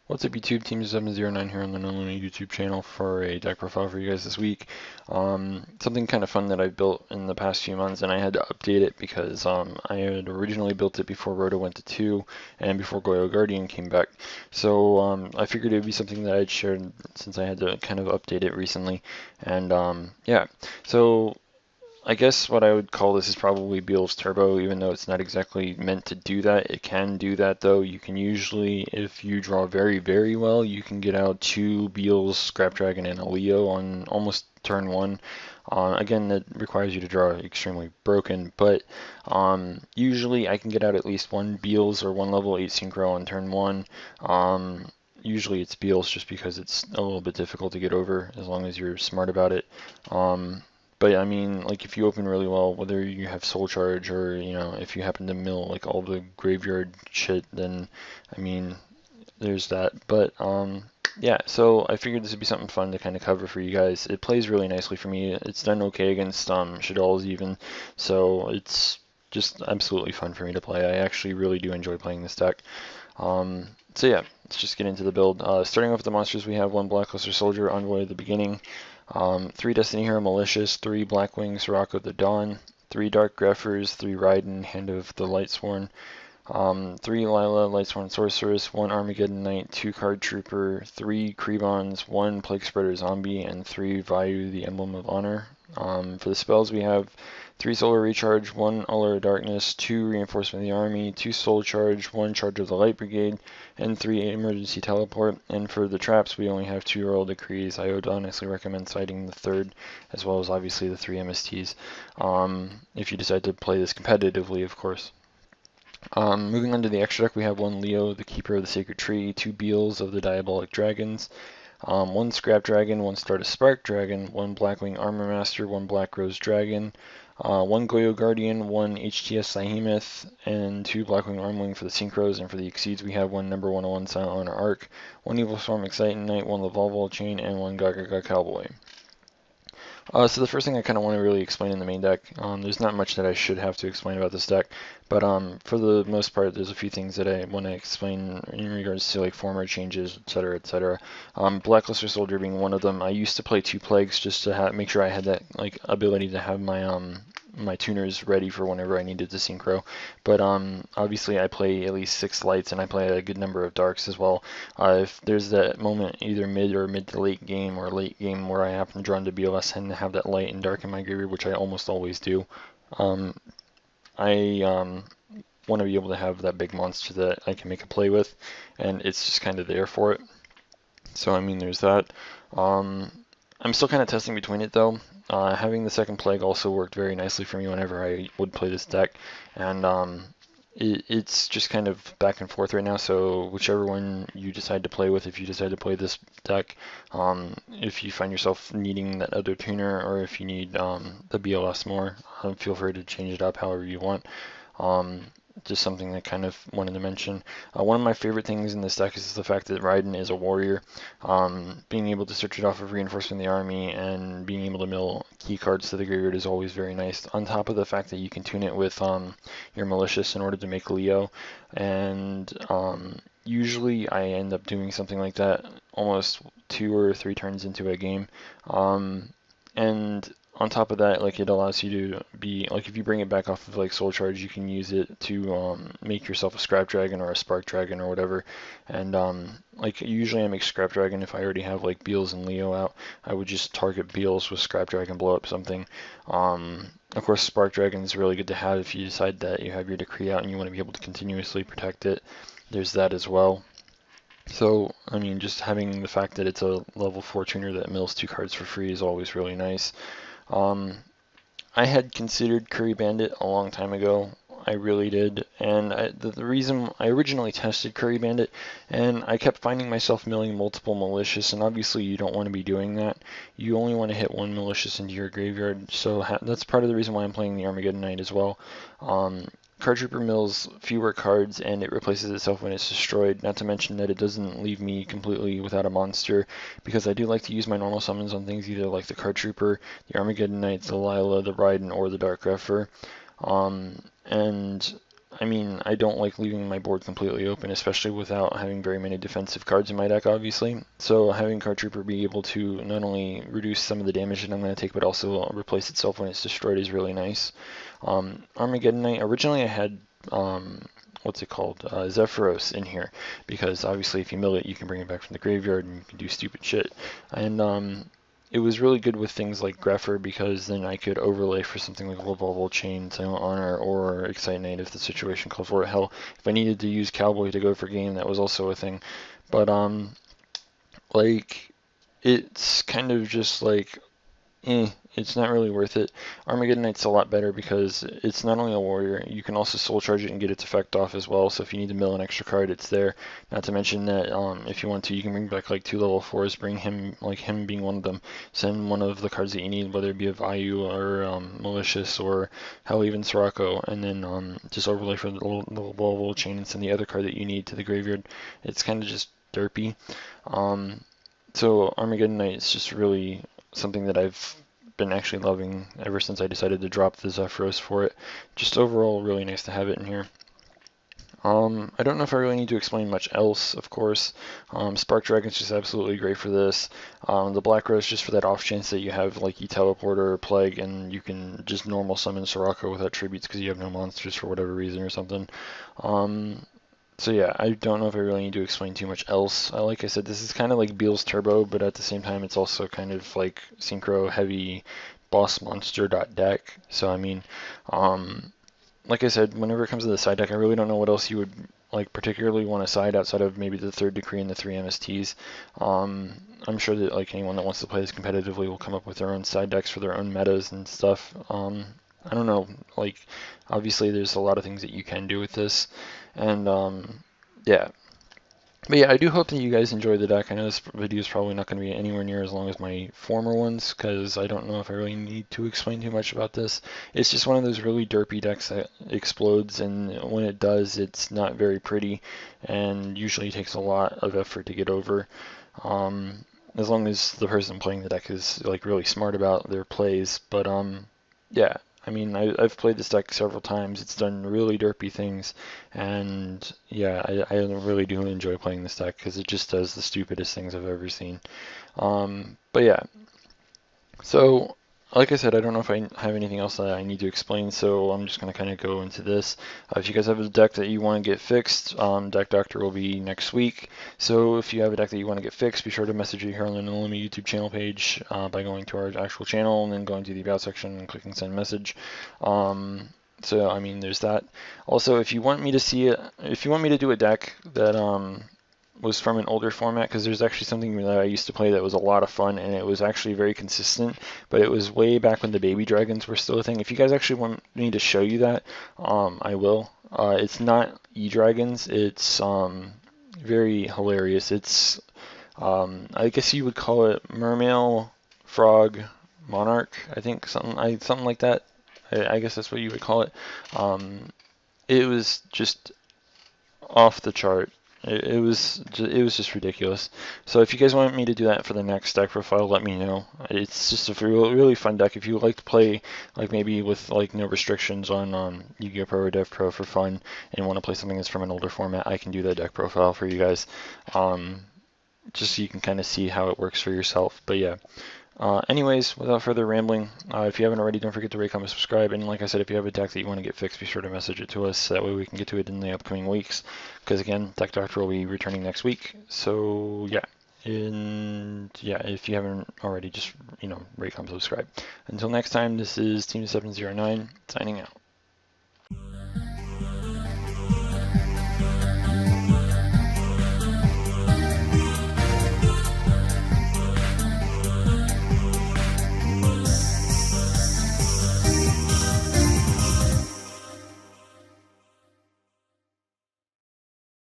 What's up YouTube, Team709 here on the Nonlinear YouTube channel for a deck profile for you guys this week. Something kind of fun that I've built in the past few months, and I had to update it because I had originally built it before Rhoda went to 2 and before Goyo Guardian came back. So I figured it would be something that I'd shared since I had to kind of update it recently. And yeah, so I guess what I would call this is probably Beelze Turbo, even though it's not exactly meant to do that. It can do that though. You can usually, if you draw very, very well, you can get out 2 Beelze, Scrap Dragon, and a Leo on almost turn 1. Again, that requires you to draw extremely broken, but usually I can get out at least 1 Beelze or 1 level 8 Synchro on turn 1. Usually it's Beelze just because it's a little bit difficult to get over as long as you're smart about it. But I mean, like if you open really well, whether you have Soul Charge or, you know, if you happen to mill like all the graveyard shit, then I mean, there's that. But yeah, so I figured this would be something fun to kind of cover for you guys. It plays really nicely for me. It's done okay against Shaddolls even, so it's just absolutely fun for me to play. I actually really do enjoy playing this deck. So yeah, let's just get into the build. Starting off with the monsters, we have 1 Blackluster Soldier, Envoy at the beginning. 3 Destiny Hero Malicious, 3 Blackwing Sirocco the Dawn, 3 Dark Greffers, 3 Raiden Hand of the Lightsworn, 3 Lila Lightsworn Sorceress, 1 Armageddon Knight, 2 Card Trooper, 3 Krebons, 1 Plague Spreader Zombie, and 3 Vayu the Emblem of Honor. For the spells we have 3 Solar Recharge, 1 Allure of Darkness, 2 Reinforcement of the Army, 2 Soul Charge, 1 Charge of the Light Brigade, and 3 Emergency Teleport. And for the traps, we only have 2 Royal Decrees. I would honestly recommend citing the 3rd, as well as obviously the 3 MSTs, if you decide to play this competitively, of course. Moving on to the extra deck, we have 1 Leo, the Keeper of the Sacred Tree, 2 Beelze of the Diabolic Dragons, 1 Scrap Dragon, 1 Stardust Spark Dragon, 1 Blackwing Armor Master, 1 Black Rose Dragon, 1 Goyo Guardian, 1 HTS Behemoth, and 2 Blackwing Armling for the Synchros. And for the Exceeds, we have 1 number 101 Silent Honor Arc, 1 Evil Storm Exciting Knight, 1 Lavalval Chain, and 1 Gaga Cowboy. So the first thing I kind of want to really explain in the main deck, there's not much that I should have to explain about this deck, but for the most part, there's a few things that I want to explain in regards to like former changes, etc., etc. Blackluster Soldier being one of them. I used to play 2 Plagues just to make sure I had that like ability to have my my tuners ready for whenever I needed to synchro. But obviously I play at least 6 lights and I play a good number of darks as well. If there's that moment either mid to late game or late game where I happen to draw into BLS and have that light and dark in my graveyard, which I almost always do, I want to be able to have that big monster that I can make a play with, and it's just kind of there for it. So I mean, there's that. I'm still kind of testing between it though. Having the second Plague also worked very nicely for me whenever I would play this deck, and it's just kind of back and forth right now, so whichever one you decide to play with, if you decide to play this deck, if you find yourself needing that other tuner, or if you need the BLS more, feel free to change it up however you want. Just something that kind of wanted to mention. One of my favorite things in this deck is the fact that Raiden is a warrior. Being able to search it off of Reinforcement of the Army and being able to mill key cards to the graveyard is always very nice. On top of the fact that you can tune it with your Malicious in order to make Leo. And usually I end up doing something like that almost 2 or 3 turns into a game. And on top of that, like, it allows you to be, like, if you bring it back off of like Soul Charge, you can use it to make yourself a Scrap Dragon or a Spark Dragon or whatever. And like, usually I make Scrap Dragon if I already have like Beelze and Leo out. I would just target Beelze with Scrap Dragon, blow up something. Of course, Spark Dragon is really good to have if you decide that you have your Decree out and you want to be able to continuously protect it. There's that as well. So, I mean, just having the fact that it's a level 4 tuner that mills 2 cards for free is always really nice. I had considered Curry Bandit a long time ago. I really did, and the reason I originally tested Curry Bandit, and I kept finding myself milling multiple Malicious, and obviously you don't want to be doing that. You only want to hit 1 Malicious into your graveyard, so that's part of the reason why I'm playing the Armageddon Knight as well. Card Trooper mills fewer cards and it replaces itself when it's destroyed, not to mention that it doesn't leave me completely without a monster, because I do like to use my normal summons on things either like the Card Trooper, the Armageddon Knight, the Lila, the Raiden, or the Dark Greffer. And I mean, I don't like leaving my board completely open, especially without having very many defensive cards in my deck, obviously. So having Card Trooper be able to not only reduce some of the damage that I'm going to take, but also replace itself when it's destroyed is really nice. Armageddon Knight, originally I had, what's it called, Zephyros in here, because obviously if you mill it, you can bring it back from the graveyard and you can do stupid shit. And it was really good with things like Grepher, because then I could overlay for something like Level Chain, Silent Honor, or Excite Knight if the situation called for it. Hell, if I needed to use Cowboy to go for game, that was also a thing. But like, it's kind of just like, it's not really worth it. Armageddon Knight's a lot better because it's not only a warrior, you can also soul charge it and get its effect off as well, so if you need to mill an extra card, it's there. Not to mention that if you want to, you can bring back like 2 level 4s, bring him, like him being one of them, send one of the cards that you need, whether it be a Vayu or Malicious or hell, even Sirocco, and then just overlay for the level chain and send the other card that you need to the graveyard. It's kind of just derpy. So Armageddon Knight is just really something that I've been actually loving ever since I decided to drop the Zephyros for it. Just overall really nice to have it in here. I don't know if I really need to explain much else, of course. Spark Dragon's just absolutely great for this. The Black Rose just for that off chance that you have like E-Teleporter or Plague and you can just normal summon Sirocco without tributes because you have no monsters for whatever reason or something. So yeah, I don't know if I really need to explain too much else. Like I said, this is kind of like Beelze Turbo, but at the same time it's also kind of like Synchro heavy boss monster deck. So I mean, like I said, whenever it comes to the side deck, I really don't know what else you would like particularly want to side outside of maybe the Third Decree and the 3 MSTs. I'm sure that like anyone that wants to play this competitively will come up with their own side decks for their own metas and stuff. I don't know, like, obviously there's a lot of things that you can do with this, and, yeah. But yeah, I do hope that you guys enjoy the deck. I know this video is probably not going to be anywhere near as long as my former ones, because I don't know if I really need to explain too much about this. It's just one of those really derpy decks that explodes, and when it does, it's not very pretty, and usually takes a lot of effort to get over. As long as the person playing the deck is, like, really smart about their plays, but, yeah. I mean, I've played this deck several times. It's done really derpy things, and yeah, I really do enjoy playing this deck because it just does the stupidest things I've ever seen. But yeah, so like I said, I don't know if I have anything else that I need to explain, so I'm just going to kind of go into this. If you guys have a deck that you want to get fixed, Deck Doctor will be next week. So if you have a deck that you want to get fixed, be sure to message it here on the Nolimi YouTube channel page by going to our actual channel and then going to the About section and clicking Send Message. So I mean, there's that. Also, if you want me to see it, if you want me to do a deck that was from an older format, because there's actually something that I used to play that was a lot of fun and it was actually very consistent, but it was way back when the baby dragons were still a thing. If you guys actually want me to show you that, I will. It's not E-Dragons, it's very hilarious. It's, I guess you would call it Mermail, Frog, Monarch, I think, something like that. I guess that's what you would call it. It was just off the chart. It was just ridiculous. So if you guys want me to do that for the next deck profile, let me know. It's just a really fun deck. If you like to play like maybe with like no restrictions on Yu-Gi-Oh! Pro or Dev Pro for fun and want to play something that's from an older format, I can do that deck profile for you guys. Just so you can kind of see how it works for yourself. But yeah. Anyways, without further rambling, if you haven't already, don't forget to rate, comment, subscribe, and like I said, if you have a deck that you want to get fixed, be sure to message it to us, so that way we can get to it in the upcoming weeks, because again, Deck Doctor will be returning next week, so yeah, and yeah, if you haven't already, just, rate, comment, subscribe. Until next time, this is Team709, signing out.